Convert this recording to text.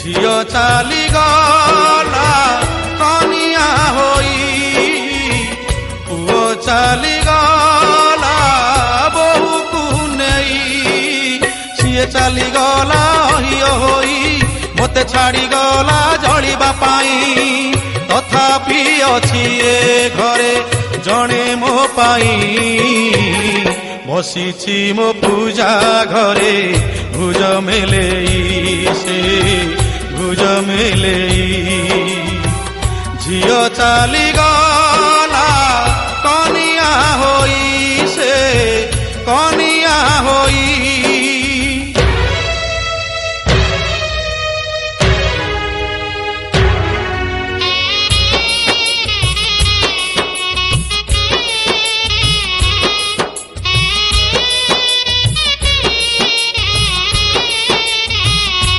झियो चाली गला कनिया होई पुओ चाली गला बहु को नेई सीए चाली गला हियो होई मते छाड़ी गला जलिबा पाई तथापि अछि ए घरे जणे मो पाई बसिछि मो पूजा घरे भुज मेलेई से भुज मेलेई झियो चाली गला